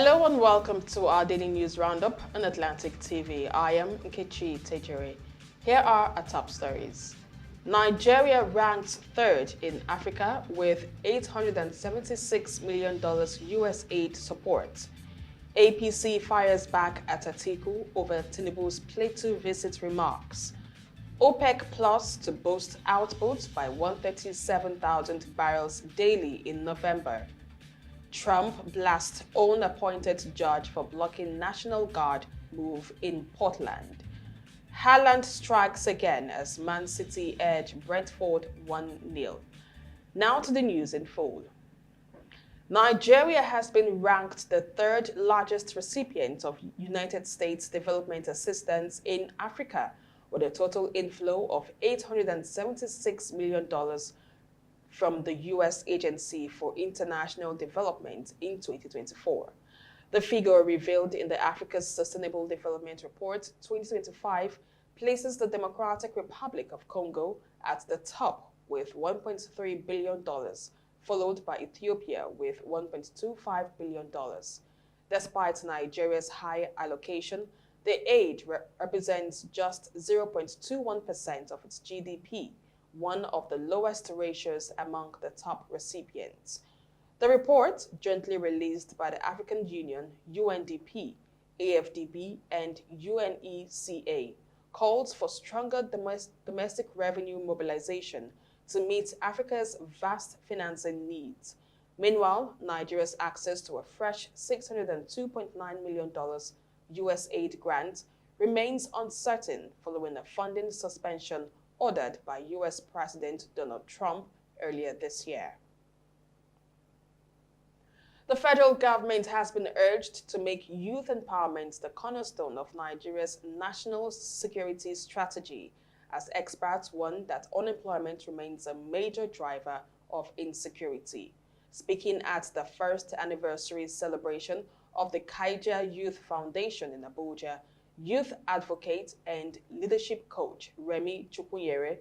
Hello and welcome to our daily news roundup on Atlantic TV. I am Nkechi Tejere. Here are our top stories. Nigeria ranks third in Africa with $876 million US aid support. APC fires back at Atiku over Tinubu's Plateau visit remarks. OPEC Plus to boost output by 137,000 barrels daily in November. Trump blasts own appointed judge for blocking National Guard move in Portland. Haaland strikes again as Man City edge Brentford 1-0. Now to the news in full. Nigeria has been ranked the third largest recipient of United States development assistance in Africa, with a total inflow of $876 million from the U.S. Agency for International Development in 2024. The figure revealed in the Africa's Sustainable Development Report 2025 places the Democratic Republic of Congo at the top with $1.3 billion, followed by Ethiopia with $1.25 billion. Despite Nigeria's high allocation, the aid represents just 0.21% of its GDP, one of the lowest ratios among the top recipients. The report, jointly released by the African Union, UNDP, AFDB, and UNECA, calls for stronger domestic revenue mobilization to meet Africa's vast financing needs. Meanwhile, Nigeria's access to a fresh $602.9 million US aid grant remains uncertain following a funding suspension ordered by US President Donald Trump earlier this year. The federal government has been urged to make youth empowerment the cornerstone of Nigeria's national security strategy, as experts warn that unemployment remains a major driver of insecurity. Speaking at the first anniversary celebration of the Kaija Youth Foundation in Abuja, youth advocate and leadership coach Remi Chukwunyere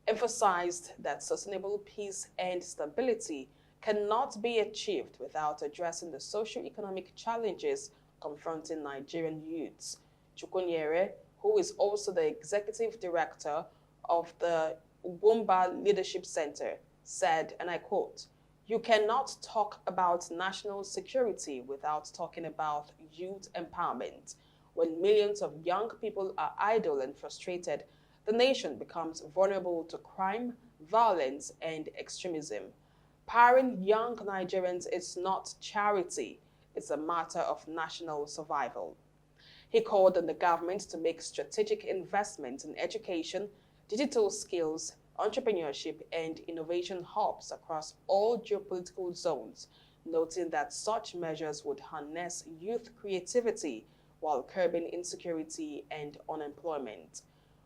emphasized that sustainable peace and stability cannot be achieved without addressing the socio-economic challenges confronting Nigerian youths. Chukwunyere, who is also the executive director of the Ugwumba Leadership Center, said, and I quote, "You cannot talk about national security without talking about youth empowerment. When millions of young people are idle and frustrated, the nation becomes vulnerable to crime, violence, and extremism. Powering young Nigerians is not charity, it's a matter of national survival." He called on the government to make strategic investments in education, digital skills, entrepreneurship, and innovation hubs across all geopolitical zones, noting that such measures would harness youth creativity while curbing insecurity and unemployment.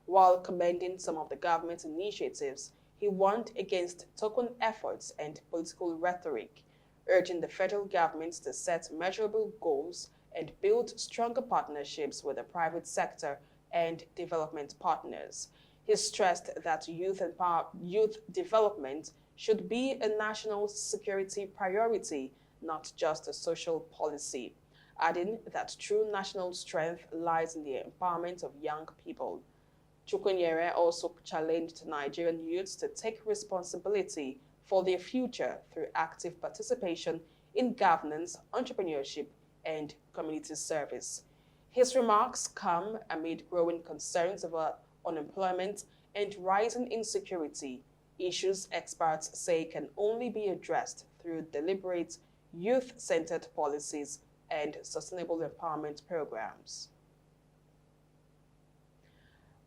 While commending some of the government's initiatives, he warned against token efforts and political rhetoric, urging the federal government to set measurable goals and build stronger partnerships with the private sector and development partners. He stressed that youth development should be a national security priority, not just a social policy, adding that true national strength lies in the empowerment of young people. Chukwunyere also challenged Nigerian youths to take responsibility for their future through active participation in governance, entrepreneurship, and community service. His remarks come amid growing concerns over unemployment and rising insecurity, issues experts say can only be addressed through deliberate, youth-centered policies and sustainable empowerment programs.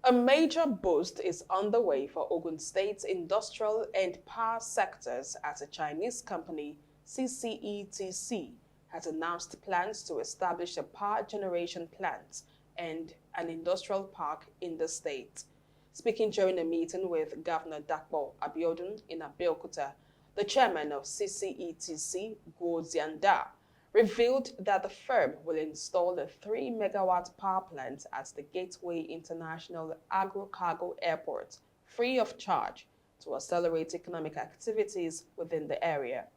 A major boost is underway for Ogun State's industrial and power sectors as a Chinese company, CCETC, has announced plans to establish a power generation plant and an industrial park in the state. Speaking during a meeting with Governor Dakpo Abiodun in Abeokuta, the chairman of CCETC, Guo Zianda, revealed that the firm will install a 3-megawatt power plant at the Gateway International Agro-Cargo Airport, free of charge, to accelerate economic activities within the area.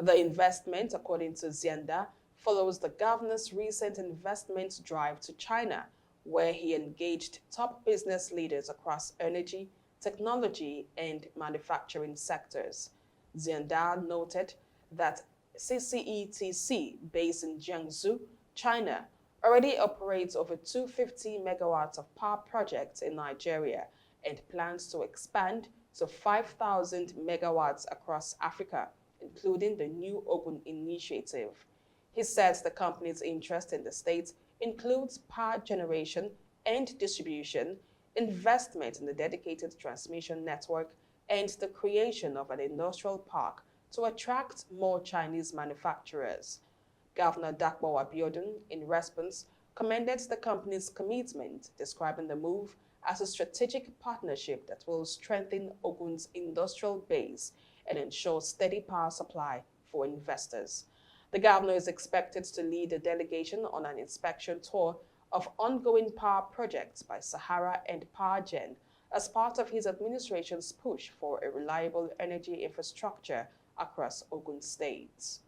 The investment, according to Zianda, follows the governor's recent investment drive to China, where he engaged top business leaders across energy, technology, and manufacturing sectors. Xianda noted that CCETC, based in Jiangsu, China, already operates over 250 megawatts of power projects in Nigeria and plans to expand to 5,000 megawatts across Africa, including the New Ogun Initiative. He says the company's interest in the state includes power generation and distribution, investment in the dedicated transmission network, and the creation of an industrial park to attract more Chinese manufacturers. Governor Dakpo Abiodun, in response, commended the company's commitment, describing the move as a strategic partnership that will strengthen Ogun's industrial base and ensure steady power supply for investors. The governor is expected to lead a delegation on an inspection tour of ongoing power projects by Sahara and PowerGen as part of his administration's push for a reliable energy infrastructure across Ogun State.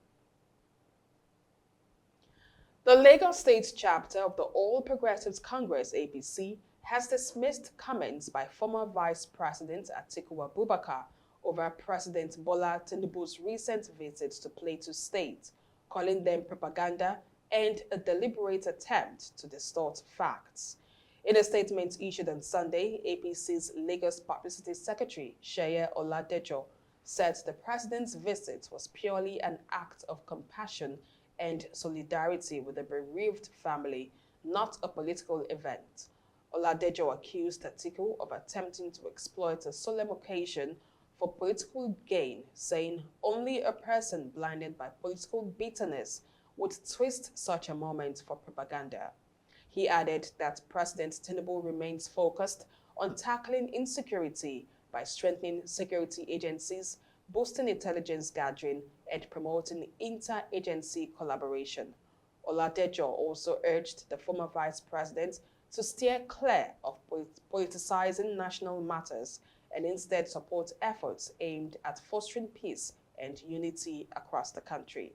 The Lagos State chapter of the All Progressives Congress (APC) has dismissed comments by former Vice President Atiku Abubakar over President Bola Tinubu's recent visits to Plateau State, calling them propaganda and a deliberate attempt to distort facts. In a statement issued on Sunday, APC's Lagos Publicity Secretary, Sheye Oladejo, said the president's visit was purely an act of compassion and solidarity with the bereaved family, not a political event. Oladejo accused Atiku of attempting to exploit a solemn occasion for political gain, saying only a person blinded by political bitterness would twist such a moment for propaganda. He added that President Tinubu remains focused on tackling insecurity by strengthening security agencies, boosting intelligence gathering, and promoting inter-agency collaboration. Oladejo also urged the former vice president to steer clear of politicizing national matters and instead support efforts aimed at fostering peace and unity across the country.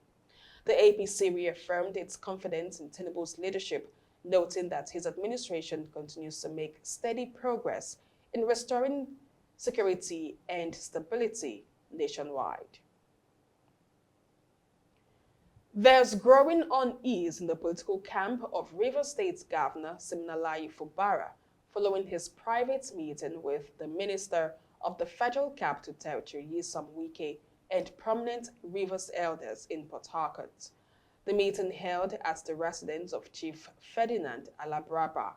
The APC reaffirmed its confidence in Tinubu's leadership, noting that his administration continues to make steady progress in restoring security and stability nationwide. There's growing unease in the political camp of Rivers State Governor Siminalayi Fubara following his private meeting with the Minister of the Federal Capital Territory, Nyesom Wike, and prominent Rivers elders in Port Harcourt. The meeting held at the residence of Chief Ferdinand Alabraba,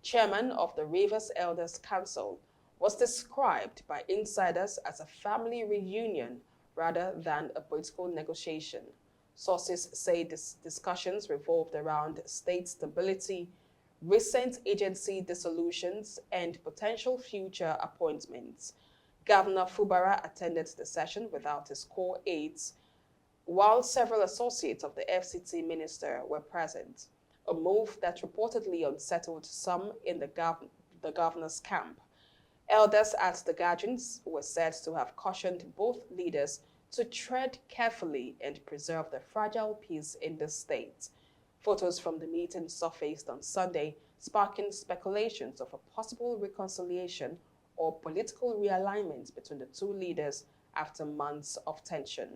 chairman of the Rivers Elders Council, was described by insiders as a family reunion rather than a political negotiation. Sources say discussions revolved around state stability, recent agency dissolutions, and potential future appointments. Governor Fubara attended the session without his core aides, while several associates of the FCT minister were present, a move that reportedly unsettled some in the governor's camp. Elders at the gatherings were said to have cautioned both leaders to tread carefully and preserve the fragile peace in the state. Photos from the meeting surfaced on Sunday, sparking speculations of a possible reconciliation or political realignment between the two leaders after months of tension.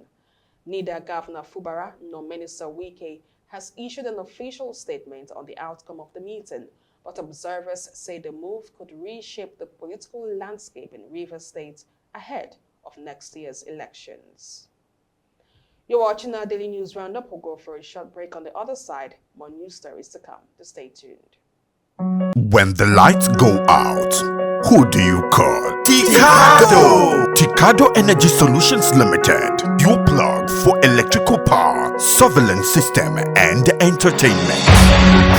Neither Governor Fubara nor Minister Wike has issued an official statement on the outcome of the meeting, but observers say the move could reshape the political landscape in Rivers State ahead of next year's elections. You're watching our Daily News Roundup. We'll go for a short break. On the other side, more news stories to come. Just stay tuned. When the lights go out, who do you call? Ticado! Ticado Energy Solutions Limited, your plug for electrical power, surveillance system, and entertainment.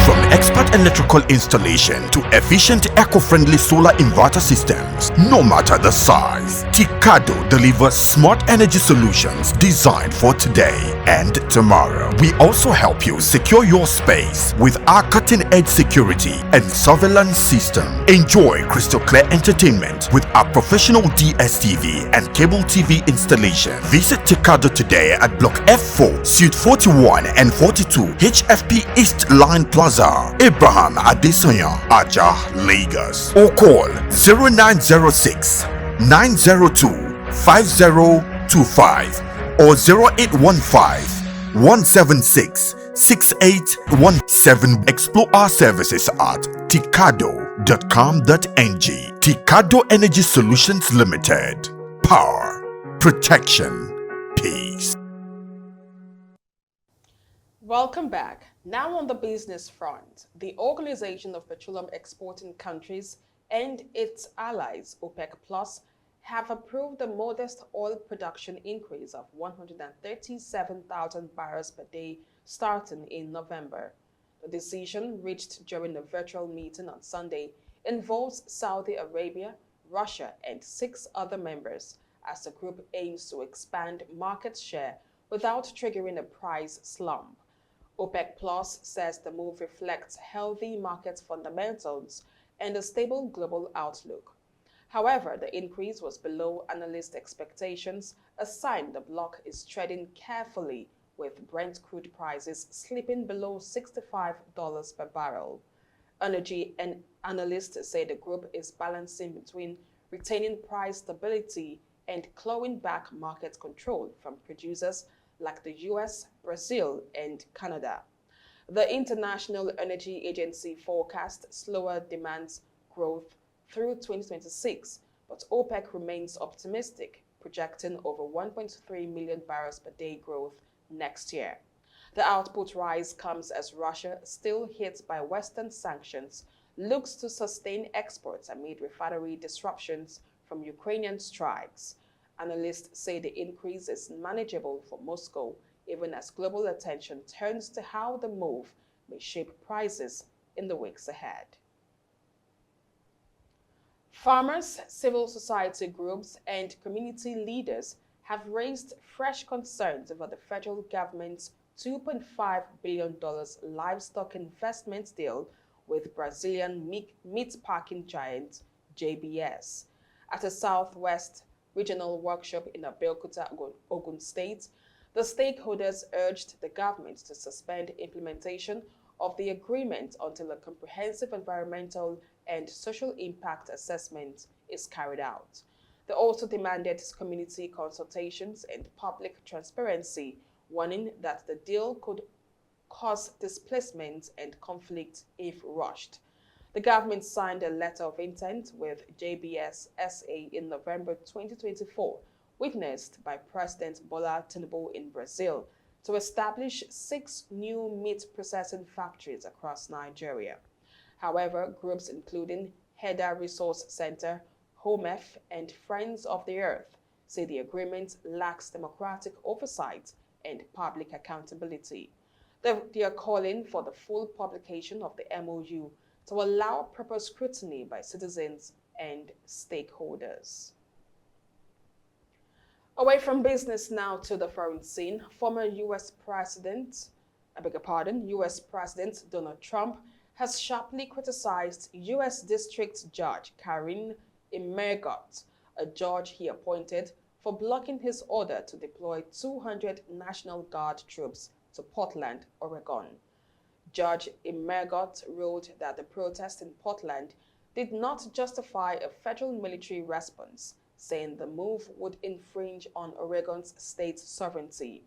From expert electrical installation to efficient eco-friendly solar inverter systems, no matter the size, Ticado delivers smart energy solutions designed for today and tomorrow. We also help you secure your space with our cutting-edge security and surveillance system. Enjoy crystal clear entertainment with our professional DSTV and cable TV installation. Visit Ticado today at Block F4, Suite 41 and 42, HFP East Line Plaza, Abraham Adesanya, Aja, Lagos. Or call 0906 902 5025 or 0815 176 6817. Explore our services at ticado.com.ng. Ticado Energy Solutions Limited. Power, protection, peace. Welcome back. Now on the business front, the Organization of Petroleum Exporting Countries and its allies, OPEC Plus, have approved a modest oil production increase of 137,000 barrels per day starting in November. The decision, reached during a virtual meeting on Sunday, involves Saudi Arabia, Russia, and 6 other members as the group aims to expand market share without triggering a price slump. OPEC Plus says the move reflects healthy market fundamentals and a stable global outlook. However, the increase was below analyst expectations, a sign the bloc is treading carefully, with Brent crude prices slipping below $65 per barrel. Energy and analysts say the group is balancing between retaining price stability and clawing back market control from producers like the US, Brazil, and Canada. The International Energy Agency forecasts slower demand growth through 2026, but OPEC remains optimistic, projecting over 1.3 million barrels per day growth next year. The output rise comes as Russia, still hit by Western sanctions, looks to sustain exports amid refinery disruptions from Ukrainian strikes. Analysts say the increase is manageable for Moscow, even as global attention turns to how the move may shape prices in the weeks ahead. Farmers, civil society groups, and community leaders have raised fresh concerns over the federal government's $2.5 billion livestock investment deal with Brazilian meatpacking giant JBS. At a Southwest regional workshop in Abeokuta, Ogun State, the stakeholders urged the government to suspend implementation of the agreement until a comprehensive environmental and social impact assessment is carried out. They also demanded community consultations and public transparency, warning that the deal could cause displacement and conflict if rushed. The government signed a letter of intent with JBS SA in November 2024, witnessed by President Bola Tinubu in Brazil, to establish 6 new meat processing factories across Nigeria. However, groups including Heda Resource Center, HOMEF, and Friends of the Earth say the agreement lacks democratic oversight and public accountability. They are calling for the full publication of the MOU to allow proper scrutiny by citizens and stakeholders. Away from business now to the foreign scene, former US President Donald Trump has sharply criticized US District Judge Karin Immergott, a judge he appointed, for blocking his order to deploy 200 National Guard troops to Portland, Oregon. Judge Immergott ruled that the protest in Portland did not justify a federal military response, saying the move would infringe on Oregon's state sovereignty.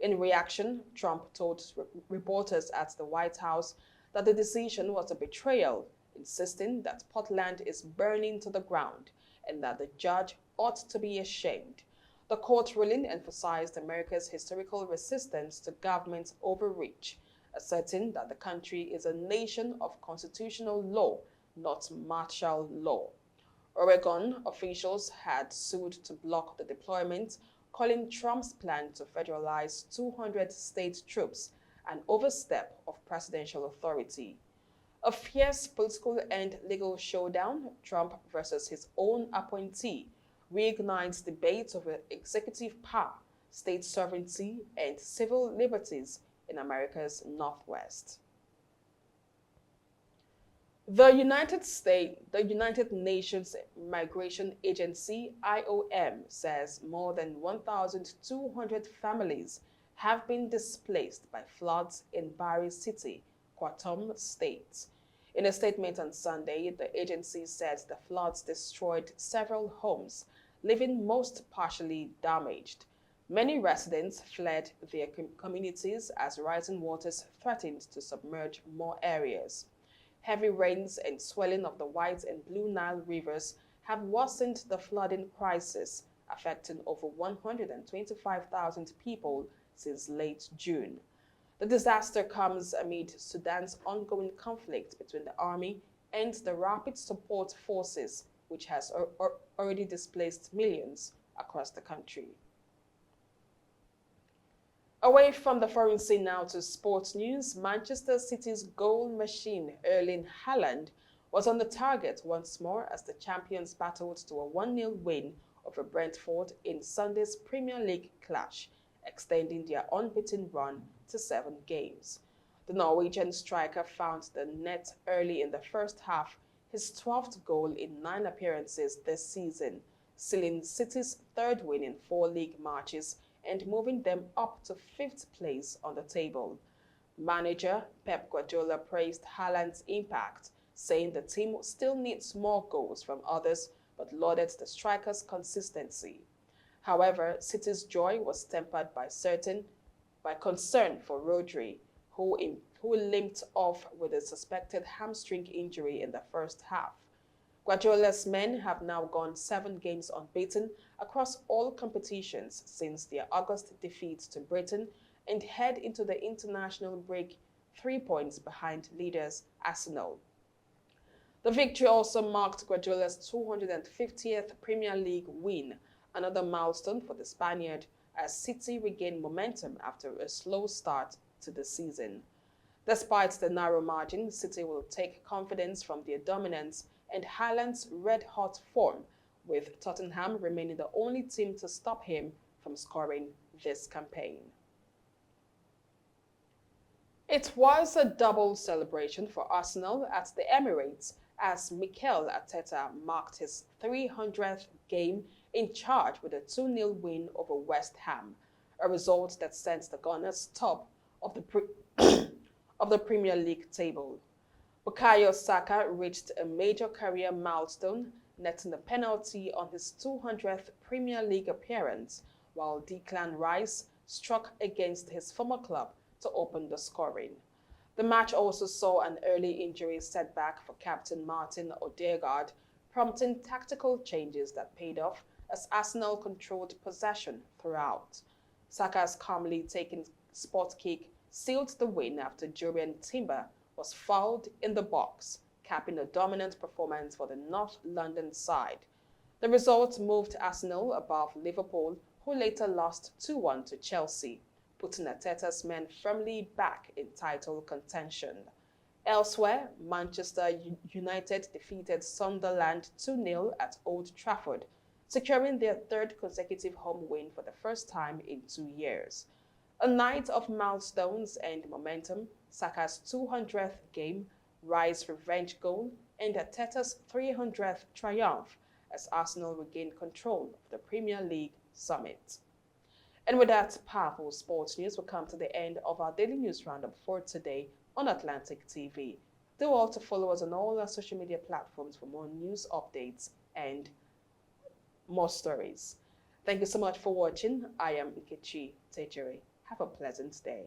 In reaction, Trump told reporters at the White House that the decision was a betrayal, insisting that Portland is burning to the ground and that the judge ought to be ashamed. The court ruling emphasized America's historical resistance to government overreach, asserting that the country is a nation of constitutional law, not martial law. Oregon officials had sued to block the deployment, calling Trump's plan to federalize 200 state troops an overstep of presidential authority. A fierce political and legal showdown, Trump versus his own appointee, reignites debates over executive power, state sovereignty, and civil liberties in America's Northwest. The United Nations Migration Agency, IOM, says more than 1,200 families have been displaced by floods in Bari City, Khartoum State. In a statement on Sunday, the agency said the floods destroyed several homes, leaving most partially damaged. Many residents fled their communities as rising waters threatened to submerge more areas. Heavy rains and swelling of the White and Blue Nile rivers have worsened the flooding crisis, affecting over 125,000 people since late June. The disaster comes amid Sudan's ongoing conflict between the army and the Rapid Support Forces, which has already displaced millions across the country. Away from the foreign scene now to sports news, Manchester City's goal machine Erling Haaland was on the target once more as the champions battled to a 1-0 win over Brentford in Sunday's Premier League clash, extending their unbeaten run to 7 games. The Norwegian striker found the net early in the first half, his 12th goal in 9 appearances this season, sealing City's 3rd win in 4 league matches and moving them up to 5th place on the table. Manager Pep Guardiola praised Haaland's impact, saying the team still needs more goals from others, but lauded the striker's consistency. However, City's joy was tempered by concern for Rodri, who limped off with a suspected hamstring injury in the first half. Guardiola's men have now gone 7 games unbeaten across all competitions since their August defeat to Britain and head into the international break 3 points behind leaders Arsenal. The victory also marked Guardiola's 250th Premier League win, another milestone for the Spaniard as City regained momentum after a slow start to the season. Despite the narrow margin, City will take confidence from their dominance and Haaland's red-hot form, with Tottenham remaining the only team to stop him from scoring this campaign. It was a double celebration for Arsenal at the Emirates as Mikel Arteta marked his 300th game in charge with a 2-0 win over West Ham, a result that sent the Gunners top of the Premier League table. Bukayo Saka reached a major career milestone, netting a penalty on his 200th Premier League appearance, while Declan Rice struck against his former club to open the scoring. The match also saw an early injury setback for captain Martin Odegaard, prompting tactical changes that paid off as Arsenal controlled possession throughout. Saka's calmly taken spot kick sealed the win after Jurrien Timber was fouled in the box, capping a dominant performance for the North London side. The result moved Arsenal above Liverpool, who later lost 2-1 to Chelsea, putting Arteta's men firmly back in title contention. Elsewhere, Manchester United defeated Sunderland 2-0 at Old Trafford, securing their 3rd consecutive home win for the first time in 2 years. A night of milestones and momentum, Saka's 200th game, Rice's revenge goal, and Arteta's 300th triumph as Arsenal regained control of the Premier League summit. And with that powerful sports news, we come to the end of our daily news roundup for today on Atlantic TV. Do also follow us on all our social media platforms for more news updates and more stories. Thank you so much for watching. I am Nkechi Tejere. Have a pleasant day.